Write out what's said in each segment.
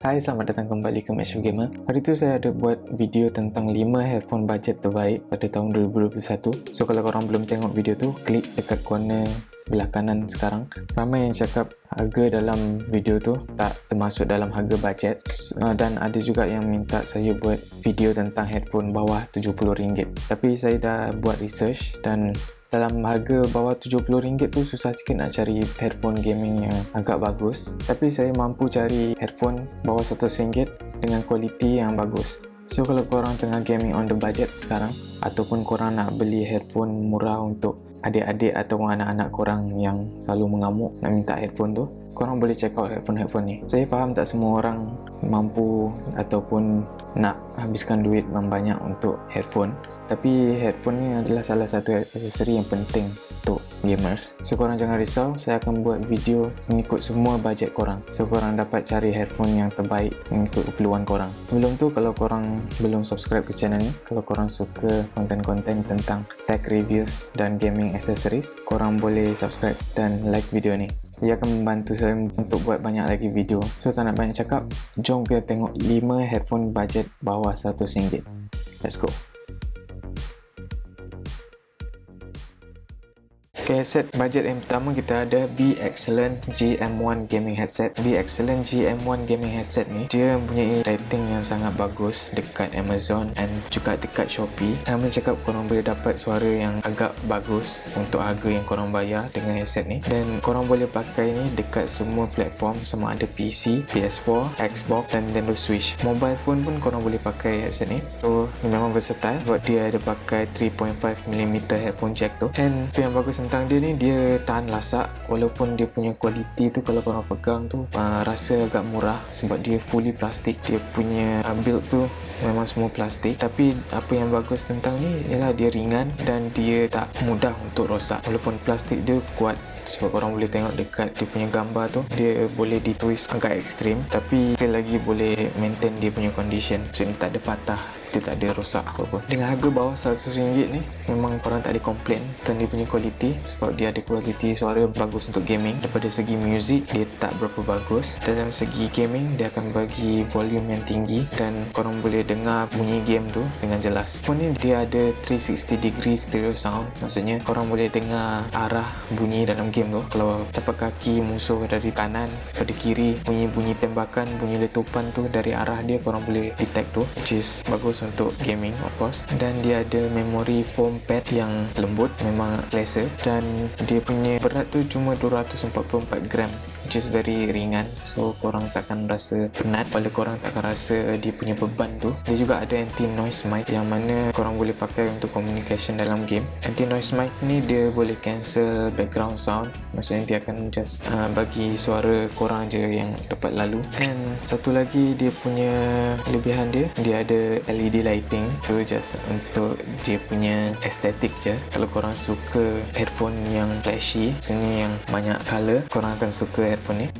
Hai, selamat datang kembali ke Match Gamer. Hari itu saya ada buat video tentang 5 headphone budget terbaik pada tahun 2021. So kalau korang belum tengok video tu, klik dekat corner belah kanan sekarang. Ramai yang cakap harga dalam video tu tak termasuk dalam harga budget, dan ada juga yang minta saya buat video tentang headphone bawah RM70. Tapi saya dah buat research dan dalam harga bawah RM70 tu susah sikit nak cari headphone gaming yang agak bagus. Tapi saya mampu cari headphone bawah RM100 dengan kualiti yang bagus. So kalau korang tengah gaming on the budget sekarang, ataupun korang nak beli headphone murah untuk adik-adik atau anak-anak korang yang selalu mengamuk nak minta headphone tu, korang boleh check out headphone ni. Saya faham tak semua orang mampu ataupun nak habiskan duit banyak untuk headphone, tapi headphone ni adalah salah satu aksesori yang penting untuk gamers. So korang jangan risau, saya akan buat video mengikut semua bajet korang, so korang dapat cari headphone yang terbaik mengikut keperluan korang. Sebelum tu, kalau korang belum subscribe ke channel ni, kalau korang suka konten-konten tentang tech reviews dan gaming accessories, korang boleh subscribe dan like video ni. Ia akan membantu saya untuk buat banyak lagi video. So tak nak banyak cakap, jom kita tengok 5 headphone budget bawah RM100. Let's go. Okay, headset budget yang pertama kita ada Be Excellent GM1 Gaming Headset. Be Excellent GM1 Gaming Headset ni, dia mempunyai rating yang sangat bagus dekat Amazon dan juga dekat Shopee. Ramai cakap korang boleh dapat suara yang agak bagus untuk harga yang korang bayar dengan headset ni, dan korang boleh pakai ni dekat semua platform, sama ada PC, PS4, Xbox dan Nintendo Switch. Mobile phone pun korang boleh pakai headset ni. So memang versatile sebab dia ada pakai 3.5mm headphone jack tu, and tu yang bagus tentang dia ni, dia tahan lasak. Walaupun dia punya kualiti tu kalau korang pegang tu rasa agak murah sebab dia fully plastik. Dia punya build tu memang semua plastik, tapi apa yang bagus tentang ni ialah dia ringan dan dia tak mudah untuk rosak. Walaupun plastik dia kuat, sebab korang boleh tengok dekat dia punya gambar tu, dia boleh ditwist agak ekstrim tapi still lagi boleh maintain dia punya condition. So ni tak ada patah, dia tak ada rosak apa-apa. Dengan harga bawah RM100 ni, memang korang tak boleh komplain tentang dia punya kualiti, sebab dia ada kualiti suara bagus untuk gaming. Daripada segi music, dia tak berapa bagus, dan dalam segi gaming, dia akan bagi volume yang tinggi dan korang boleh dengar bunyi game tu dengan jelas. Phone ni dia ada 360 degree stereo sound, maksudnya korang boleh dengar arah bunyi dalam game tu. Kalau tapak kaki musuh dari kanan pada kiri, bunyi-bunyi tembakan, bunyi letupan tu dari arah dia korang boleh detect tu, which is bagus untuk gaming of course. Dan dia ada memori foam pad yang lembut, memang selesa, dan dia punya berat tu cuma 244 gram, which is very ringan. So korang takkan rasa penat, walaupun korang takkan rasa dia punya beban tu. Dia juga ada anti noise mic yang mana korang boleh pakai untuk communication dalam game. Anti noise mic ni dia boleh cancel background sound, maksudnya dia akan just bagi suara korang je yang dapat lalu. And satu lagi dia punya kelebihan dia ada LED lighting tu, just untuk dia punya estetik je. Kalau korang suka headphone yang flashy, maksudnya yang banyak color, korang akan suka headphone ni.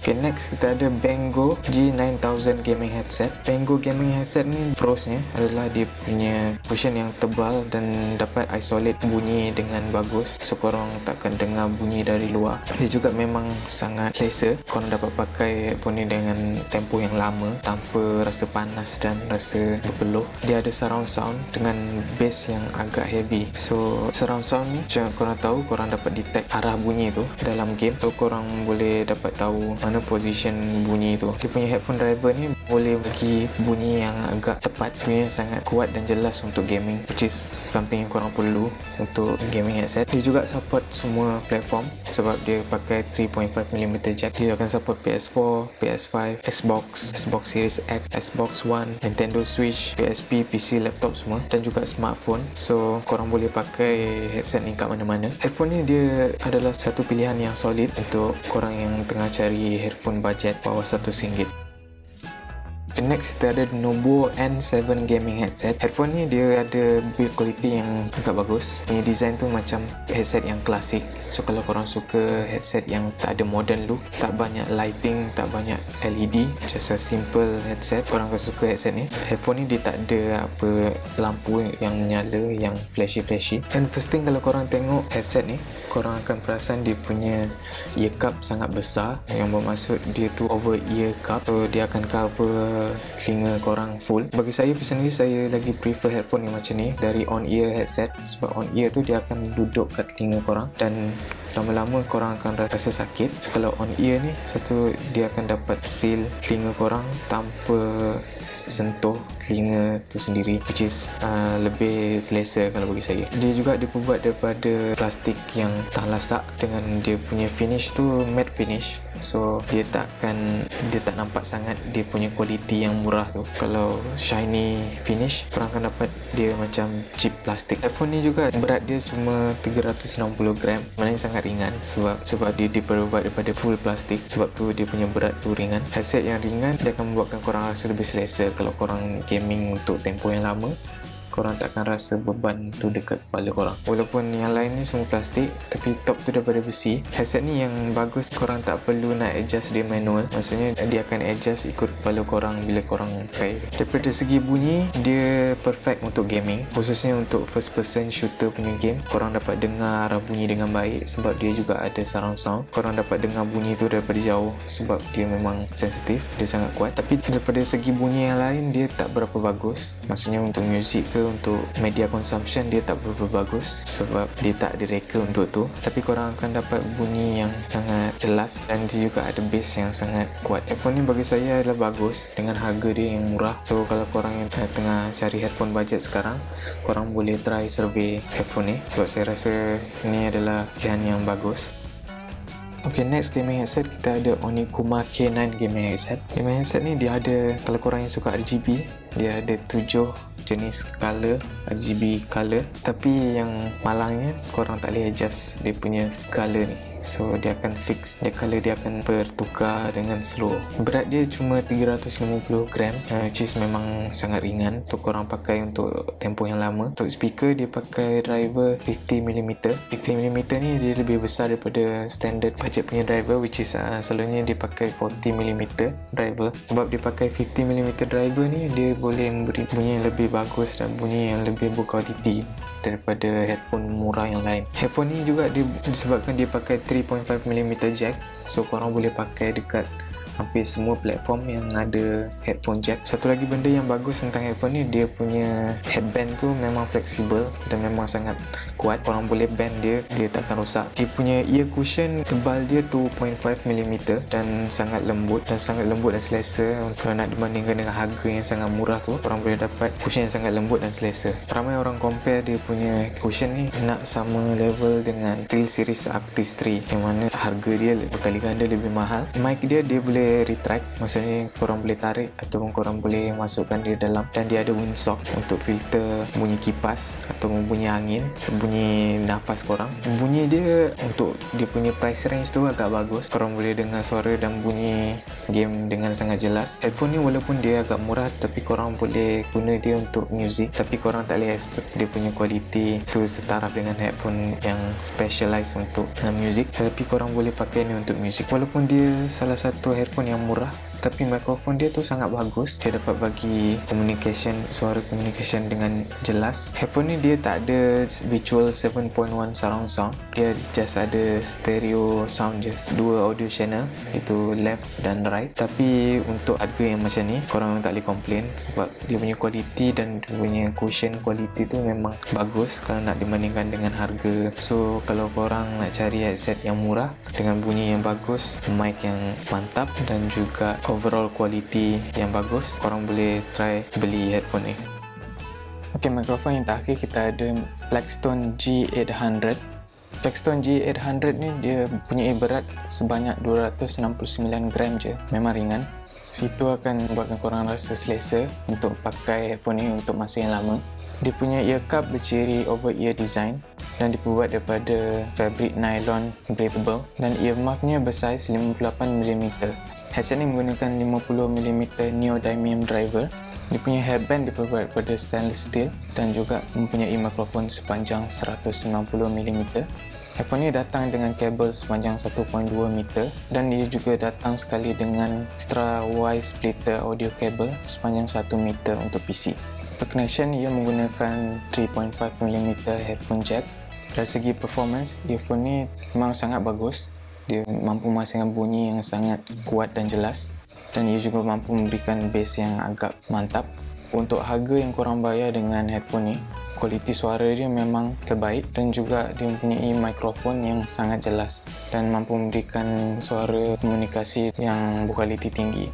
Okay, next kita ada Banggo G9000 Gaming Headset. Banggo Gaming Headset ni prosnya adalah dia punya cushion yang tebal dan dapat isolate bunyi dengan bagus, so korang takkan dengar bunyi dari luar. Dia juga memang sangat selesa, korang dapat pakai headphone ni dengan tempoh yang lama tanpa rasa panas dan rasa berpeluh. Dia ada surround sound dengan bass yang agak heavy. So surround sound ni, macam korang tahu, korang dapat detect arah bunyi tu dalam game, so korang boleh dapat tahu mana position bunyi tu. Dia punya headphone driver ni boleh bagi bunyi yang agak tepat, bunyi yang sangat kuat dan jelas untuk gaming, which is something yang korang perlu untuk gaming headset. Dia juga support semua platform sebab dia pakai 3.5mm jack. Dia akan support PS4, PS5, Xbox Series X, Xbox One, Nintendo Switch, PSP, PC, laptop semua, dan juga smartphone. So korang boleh pakai headset ni kat mana-mana. Headphone ni dia adalah satu pilihan yang solid untuk korang yang tengah cari headphone budget bawah RM100. Next kita ada Nobo N7 gaming headset. Headphone ni dia ada build quality yang agak bagus. Punya design tu macam headset yang klasik. So kalau korang suka headset yang tak ada modern look, tak banyak lighting, tak banyak LED, just a simple headset, korang akan suka headset ni. Headphone ni dia tak ada apa lampu yang menyala, yang flashy. And first thing kalau korang tengok headset ni, korang akan perasan dia punya ear cup sangat besar, yang bermaksud dia tu over ear cup, so dia akan cover telinga korang full. Bagi saya personally, saya lagi prefer headphone yang macam ni dari on-ear headset, sebab on-ear tu dia akan duduk kat telinga korang dan lama-lama korang akan rasa sakit. So kalau on-ear ni, satu dia akan dapat seal telinga korang tanpa sentuh telinga tu sendiri, which is lebih selesa kalau bagi saya. Dia juga dibuat daripada plastik yang tak lasak dengan dia punya finish tu matte finish, so dia tak nampak sangat dia punya kualiti yang murah tu. Kalau shiny finish, korang akan dapat dia macam cheap plastik. Headphone ni juga berat dia cuma 360 gram, maknanya sangat ringan sebab dia diperbuat daripada full plastik, sebab tu dia punya berat tu ringan. Headset yang ringan dia akan membuatkan korang rasa lebih selesa. Kalau korang gaming untuk tempoh yang lama, korang tak akan rasa beban tu dekat kepala korang. Walaupun yang lain ni semua plastik, tapi top tu daripada besi. Headset ni yang bagus, korang tak perlu nak adjust dia manual, maksudnya dia akan adjust ikut kepala korang bila korang pakai. Daripada segi bunyi, dia perfect untuk gaming, khususnya untuk first person shooter punya game. Korang dapat dengar bunyi dengan baik sebab dia juga ada surround sound. Korang dapat dengar bunyi tu daripada jauh sebab dia memang sensitif, dia sangat kuat. Tapi daripada segi bunyi yang lain, dia tak berapa bagus, maksudnya untuk music ke untuk media consumption dia tak berapa bagus sebab dia tak ada reka untuk tu. Tapi korang akan dapat bunyi yang sangat jelas dan dia juga ada bass yang sangat kuat. Headphone ni bagi saya adalah bagus dengan harga dia yang murah. So kalau korang yang tengah cari headphone budget sekarang, korang boleh try survey headphone ni sebab saya rasa ni adalah pilihan yang bagus. Okay, next gaming headset kita ada Onikuma K9 gaming headset. Gaming headset ni dia ada, kalau korang yang suka RGB, dia ada 7 jenis color, RGB color, tapi yang malangnya korang tak boleh adjust dia punya color ni. So dia akan fix, dia color dia akan bertukar dengan slow. Berat dia cuma 350 gram, which is memang sangat ringan untuk korang pakai untuk tempoh yang lama. Untuk speaker dia pakai driver 50mm. 50mm ni dia lebih besar daripada standard budget punya driver, which is selalunya dia pakai 40mm driver. Sebab dia pakai 50mm driver ni, dia boleh memberi bunyi yang lebih bagus dan bunyi yang lebih berkualiti daripada headphone murah yang lain. Headphone ni juga disebabkan dia pakai 3.5mm jack, so korang boleh pakai dekat hampir semua platform yang ada headphone jack. Satu lagi benda yang bagus tentang headphone ni, dia punya headband tu memang fleksibel dan memang sangat kuat. Korang boleh bend dia takkan rosak. Dia punya ear cushion tebal dia 2.5mm dan sangat lembut dan selesa. Kalau nak dibandingkan dengan harga yang sangat murah tu, korang boleh dapat cushion yang sangat lembut dan selesa. Ramai orang compare dia punya cushion ni nak sama level dengan Trill Series Arctis 3, yang mana harga dia berkali ganda lebih mahal. Mic dia boleh retract, maksudnya korang boleh tarik ataupun korang boleh masukkan dia dalam, dan dia ada windsock untuk filter bunyi kipas atau bunyi angin, bunyi nafas korang. Bunyi dia untuk dia punya price range tu agak bagus, korang boleh dengar suara dan bunyi game dengan sangat jelas. Headphone ni walaupun dia agak murah, tapi korang boleh guna dia untuk music, tapi korang tak boleh expect dia punya kualiti tu setaraf dengan headphone yang specialized untuk music. Tapi korang boleh pakai ni untuk music. Walaupun dia salah satu headphone yang murah, tapi mikrofon dia tu sangat bagus. Dia dapat bagi suara communication dengan jelas. Headphone ni dia tak ada virtual 7.1 surround sound, dia just ada stereo sound je, 2 audio channel, itu left dan right. Tapi untuk harga yang macam ni, korang tak boleh complain sebab dia punya quality dan dia punya cushion quality tu memang bagus kalau nak dibandingkan dengan harga. So kalau korang nak cari headset yang murah dengan bunyi yang bagus, mic yang mantap dan juga overall quality yang bagus, korang boleh try beli headphone ni. Ok, mikrofon yang terakhir kita ada Blackstone G800. Blackstone G800 ni dia punya berat sebanyak 269 gram je, memang ringan. Itu akan membuatkan korang rasa selesa untuk pakai headphone ni untuk masa yang lama. Dia punya ear cup berciri over-ear design dan dibuat daripada fabrik nylon breathable, dan ear muff-nya bersaiz 58mm. Headset ni menggunakan 50mm neodymium driver. Dia punya headband dibuat daripada stainless steel dan juga mempunyai mikrofon sepanjang 190mm. Headphone ni datang dengan kabel sepanjang 1.2 meter dan dia juga datang sekali dengan extra wide splitter audio cable sepanjang 1 meter untuk PC. Untuk connection, ia menggunakan 3.5mm headphone jack. Dari segi performance, earphone ni memang sangat bagus. Dia mampu menghasilkan bunyi yang sangat kuat dan jelas, dan ia juga mampu memberikan bass yang agak mantap. Untuk harga yang korang bayar dengan headphone ni, kualiti suara dia memang terbaik dan juga dia mempunyai mikrofon yang sangat jelas dan mampu memberikan suara komunikasi yang berkualiti tinggi.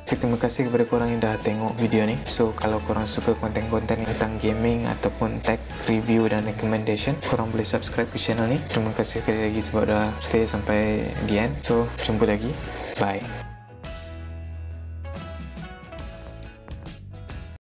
Terima kasih kepada korang yang dah tengok video ni. So kalau korang suka konten-konten tentang gaming ataupun tech review dan recommendation, korang boleh subscribe ke channel ni. Terima kasih sekali lagi sebab dah stay sampai the end. So jumpa lagi. Bye.